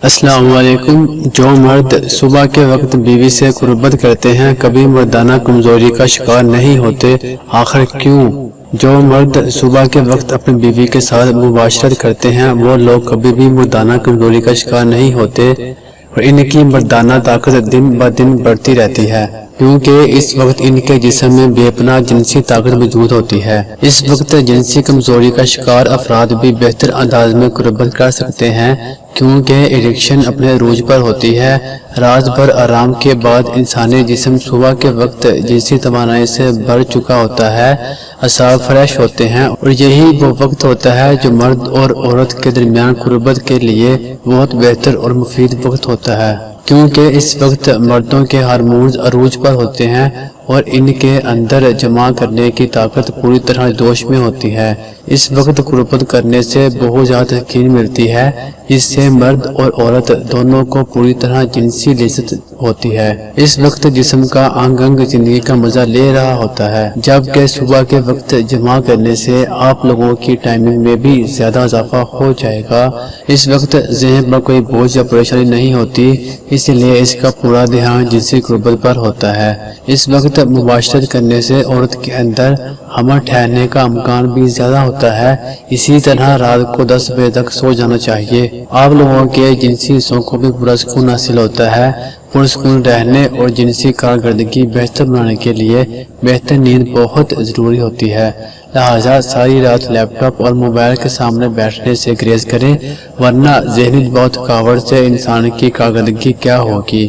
السلام علیکم۔ جو مرد صبح کے وقت بیوی سے قربت کرتے ہیں کبھی مردانہ کمزوری کا شکار نہیں ہوتے، آخر کیوں؟ جو مرد صبح کے وقت اپنی بیوی کے ساتھ مباشرت کرتے ہیں وہ لوگ کبھی بھی مردانہ کمزوری کا شکار نہیں ہوتے اور ان کی مردانہ طاقت دن بہ دن بڑھتی رہتی ہے، کیونکہ اس وقت ان کے جسم میں بے پناہ جنسی طاقت موجود ہوتی ہے۔ اس وقت جنسی کمزوری کا شکار افراد بھی بہتر انداز میں قربت کر سکتے ہیں، کیونکہ اریکشن اپنے عروج پر ہوتی ہے۔ رات بھر آرام کے بعد انسانی جسم صبح کے وقت جنسی توانائی سے بھر چکا ہوتا ہے، اعصاب فریش ہوتے ہیں اور یہی وہ وقت ہوتا ہے جو مرد اور عورت کے درمیان قربت کے لیے بہت بہتر اور مفید وقت ہوتا ہے، کیونکہ اس وقت مردوں کے ہارمونز عروج پر ہوتے ہیں اور ان کے اندر جمع کرنے کی طاقت پوری طرح جوش میں ہوتی ہے۔ اس وقت قربت کرنے سے بہت زیادہ تسکین ملتی ہے، جس سے مرد اور عورت دونوں کو پوری طرح جنسی لذت ہوتی ہے۔ اس وقت جسم کا انگ انگ زندگی کا مزہ لے رہا ہوتا ہے، جبکہ صبح کے وقت جمع کرنے سے آپ لوگوں کی ٹائمنگ میں بھی زیادہ اضافہ ہو جائے گا۔ اس وقت ذہن پر کوئی بوجھ یا پریشانی نہیں ہوتی، اس لیے اس کا پورا دھیان جنسی قربت پر ہوتا ہے۔ اس وقت مباشرت کرنے سے عورت کے اندر حمل ٹھہرنے کا امکان بھی زیادہ ہوتا ہے، اسی طرح رات کو 10 بجے تک سو جانا چاہیے۔ آپ لوگوں کے جنسی حصوں کو بھی پورا سکون حاصل ہوتا ہے۔ پرسکون رہنے اور جنسی کارکردگی بہتر بنانے کے لیے بہتر نیند بہت ضروری ہوتی ہے، لہٰذا ساری رات لیپ ٹاپ اور موبائل کے سامنے بیٹھنے سے گریز کریں، ورنہ ذہنی بہت تھکاوٹ سے انسان کی کارکردگی کیا ہوگی۔